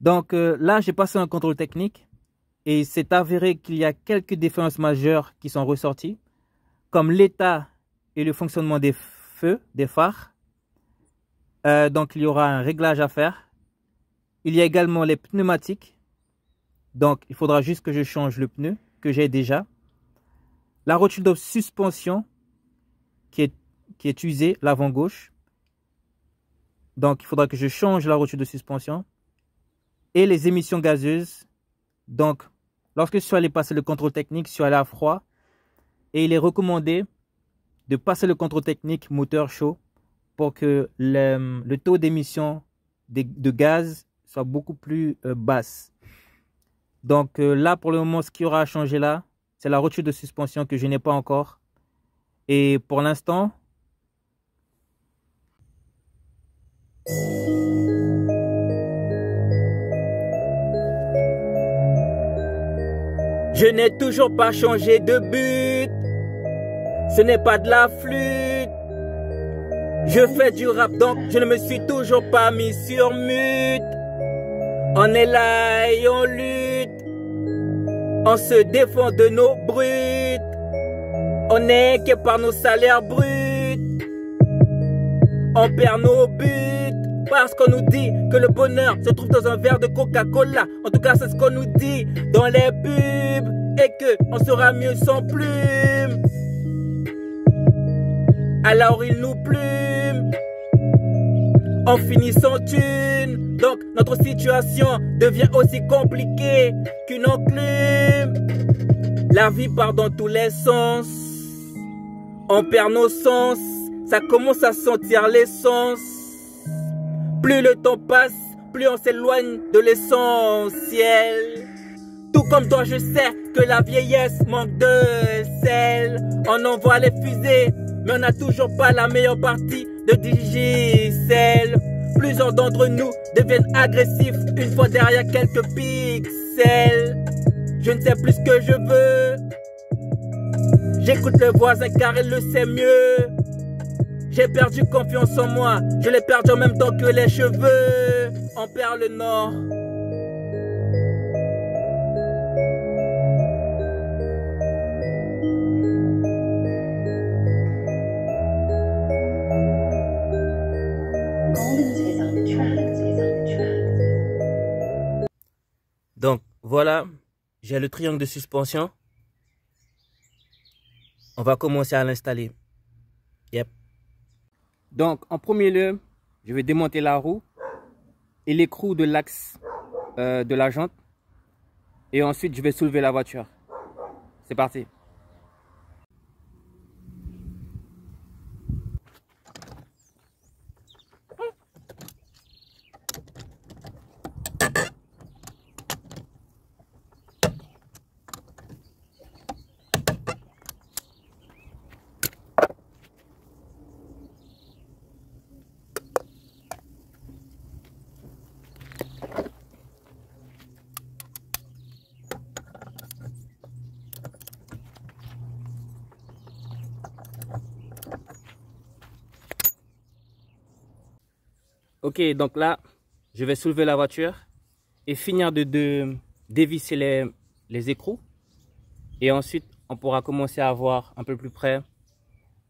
Donc là, j'ai passé un contrôle technique et c'est avéré qu'il y a quelques différences majeures qui sont ressorties, comme l'état et le fonctionnement des feux, des phares. Donc il y aura un réglage à faire. Il y a également les pneumatiques. Donc il faudra juste que je change le pneu que j'ai déjà. La rotule de suspension qui est usée, l'avant gauche. Donc il faudra que je change la rotule de suspension. Et les émissions gazeuses. Donc lorsque je suis allé passer le contrôle technique, je suis allé à froid. Et il est recommandé de passer le contrôle technique moteur chaud pour que le taux d'émission de gaz soit beaucoup plus basse. Donc là, pour le moment, ce qui aura à changer là, c'est la rotule de suspension que je n'ai pas encore. Et pour l'instant, je n'ai toujours pas changé de but. Ce n'est pas de la flûte. Je fais du rap, donc je ne me suis toujours pas mis sur mute. On est là et on lutte. On se défend de nos brutes. On n'est que par nos salaires bruts. On perd nos buts. Parce qu'on nous dit que le bonheur se trouve dans un verre de Coca-Cola. En tout cas, c'est ce qu'on nous dit dans les pubs. Et que on sera mieux sans plume. Alors il nous plume. On finit sans thune. Donc notre situation devient aussi compliquée qu'une enclume. La vie part dans tous les sens. On perd nos sens. Ça commence à sentir l'essence. Plus le temps passe, plus on s'éloigne de l'essentiel. Tout comme toi, je sais que la vieillesse manque de sel. On envoie les fusées, mais on n'a toujours pas la meilleure partie de Digicel. Plusieurs d'entre nous deviennent agressifs une fois derrière quelques pixels. Je ne sais plus ce que je veux. J'écoute le voisin car il le sait mieux. J'ai perdu confiance en moi. Je l'ai perdu en même temps que les cheveux. On perd le nord. Donc voilà, j'ai le triangle de suspension. On va commencer à l'installer. Yep. Donc en premier lieu, je vais démonter la roue et l'écrou de l'axe de la jante. Et ensuite, je vais soulever la voiture. C'est parti. Ok, donc là, je vais soulever la voiture et finir de dévisser les écrous. Et ensuite, on pourra commencer à voir un peu plus près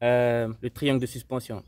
le triangle de suspension.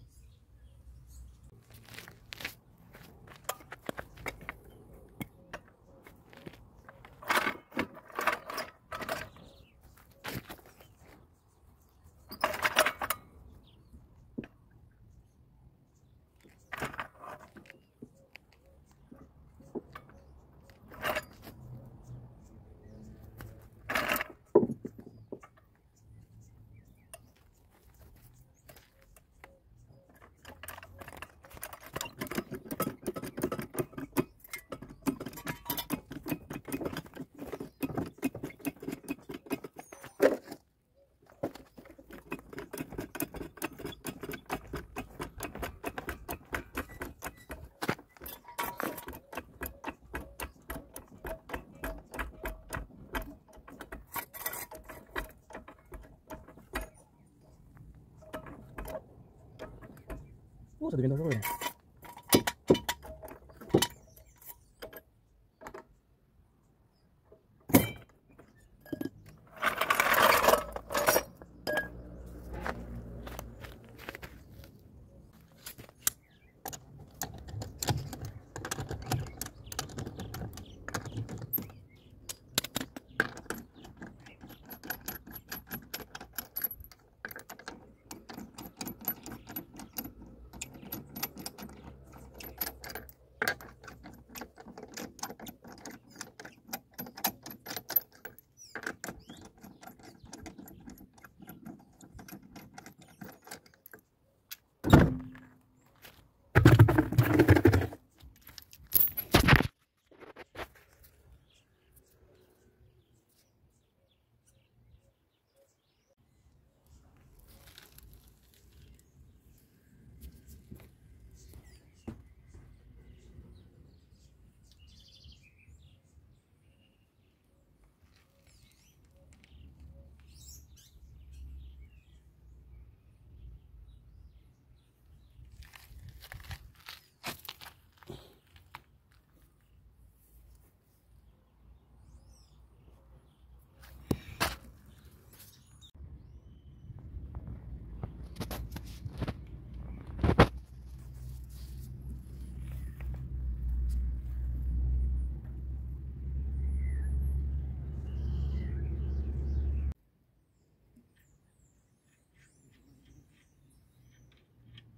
Oh, ça devient dangereux.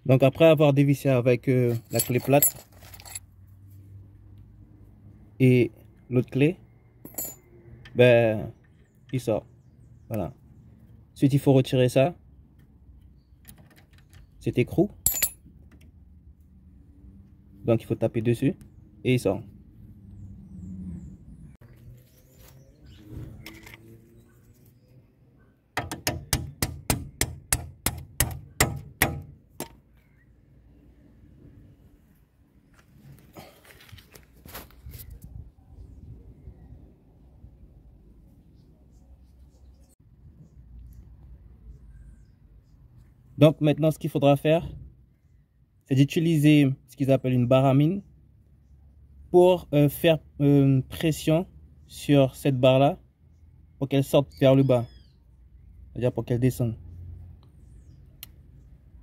Donc après avoir dévissé avec la clé plate et l'autre clé, ben il sort. Voilà. Ensuite il faut retirer ça, cet écrou. Donc il faut taper dessus et il sort. Donc maintenant ce qu'il faudra faire, c'est d'utiliser ce qu'ils appellent une barre à mine pour faire pression sur cette barre là pour qu'elle sorte vers le bas, c'est-à-dire pour qu'elle descende.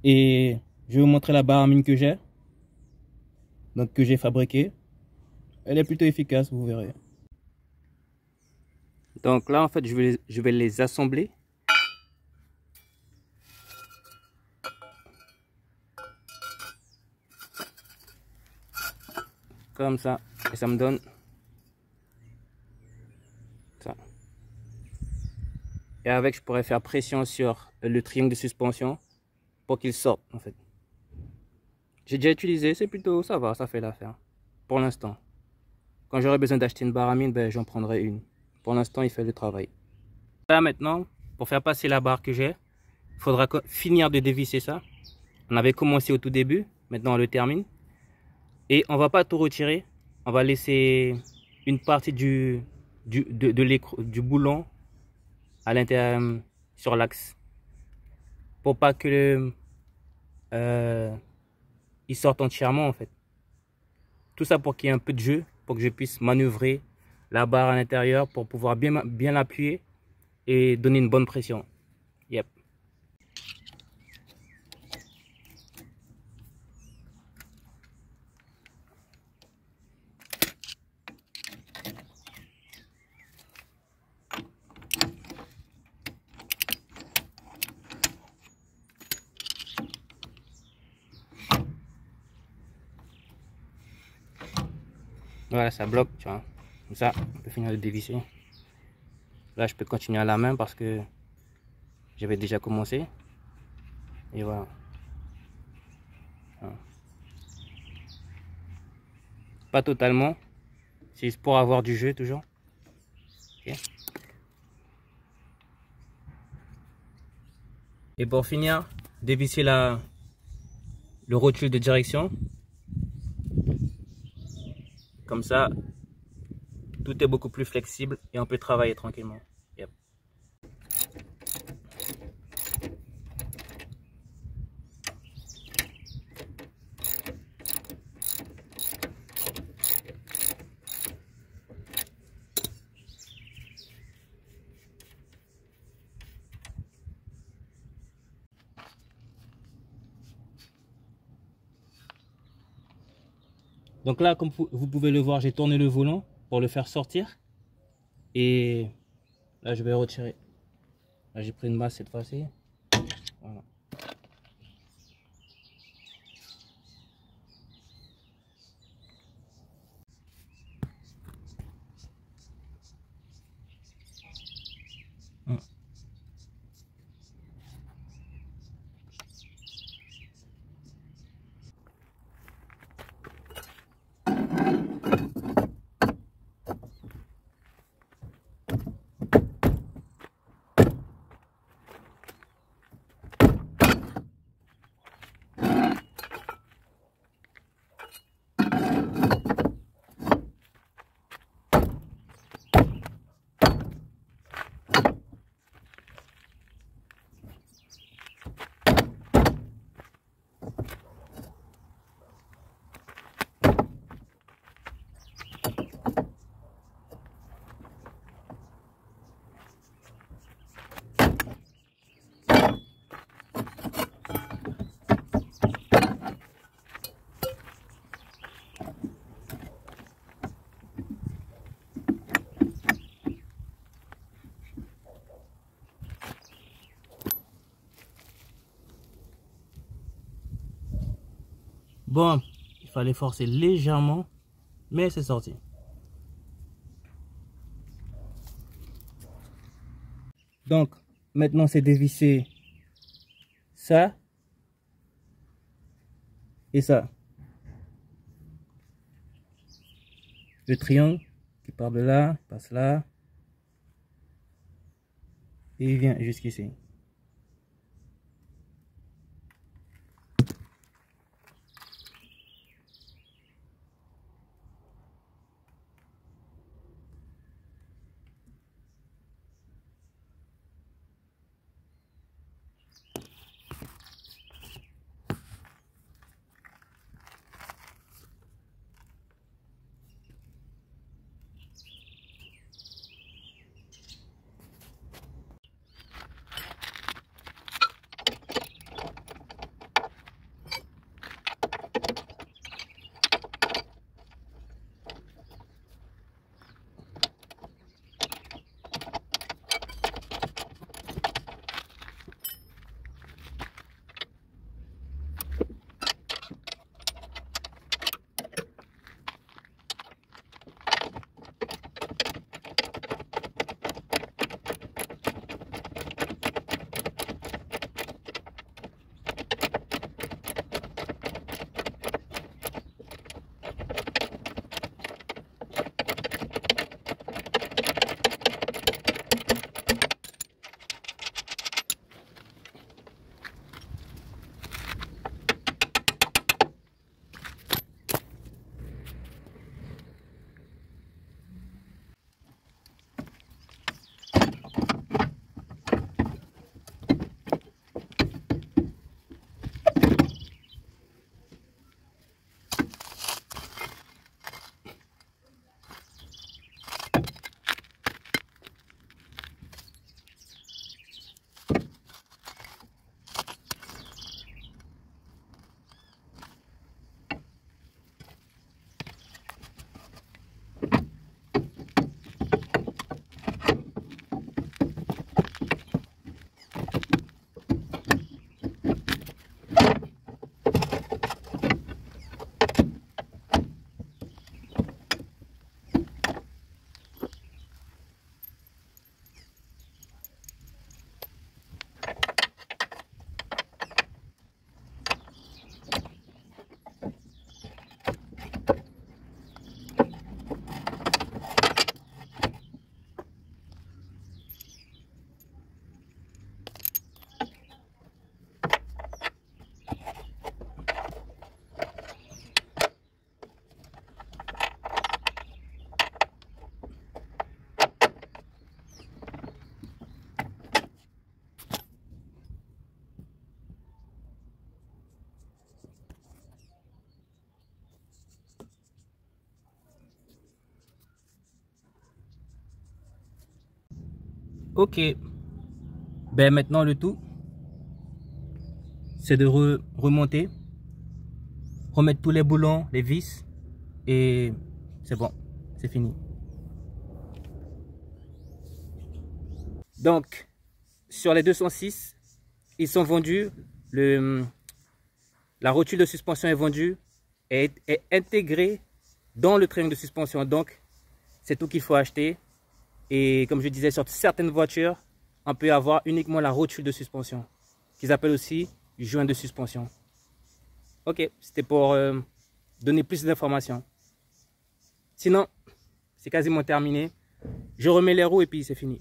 Et je vais vous montrer la barre à mine que j'ai, donc que j'ai fabriquée. Elle est plutôt efficace, vous verrez. Donc là en fait je vais les assembler. Comme ça, et ça me donne ça. Et avec, je pourrais faire pression sur le triangle de suspension pour qu'il sorte en fait. J'ai déjà utilisé, c'est plutôt, ça va, ça fait l'affaire pour l'instant. Quand j'aurai besoin d'acheter une barre à mine, ben, j'en prendrai une. Pour l'instant, il fait le travail. Là maintenant, pour faire passer la barre que j'ai, il faudra finir de dévisser ça. On avait commencé au tout début, maintenant on le termine. Et on va pas tout retirer, on va laisser une partie du boulon à l'intérieur sur l'axe pour pas que il sorte entièrement en fait. Tout ça pour qu'il y ait un peu de jeu, pour que je puisse manœuvrer la barre à l'intérieur pour pouvoir bien l'appuyer et donner une bonne pression. Yep. Voilà, ça bloque, tu vois. Comme ça, on peut finir de dévisser. Là, je peux continuer à la main parce que j'avais déjà commencé. Et voilà. Pas totalement. C'est pour avoir du jeu toujours. Okay. Et pour finir, dévisser le rotule de direction. Comme ça, tout est beaucoup plus flexible et on peut travailler tranquillement. Yep. Donc là, comme vous pouvez le voir, j'ai tourné le volant pour le faire sortir. Et là, je vais retirer. Là, j'ai pris une masse cette fois-ci. Voilà. Bon, il fallait forcer légèrement, mais c'est sorti. Donc, maintenant c'est dévisser ça et ça. Le triangle qui part de là, passe là. Et il vient jusqu'ici. Ok, ben maintenant le tout, c'est de remonter, remettre tous les boulons, les vis, et c'est bon, c'est fini. Donc, sur les 206, ils sont vendus, la rotule de suspension est vendue, est intégrée dans le triangle de suspension, donc c'est tout qu'il faut acheter. Et comme je disais, sur certaines voitures, on peut avoir uniquement la rotule de suspension, qu'ils appellent aussi joint de suspension. Ok, c'était pour donner plus d'informations. Sinon, c'est quasiment terminé. Je remets les roues et puis c'est fini.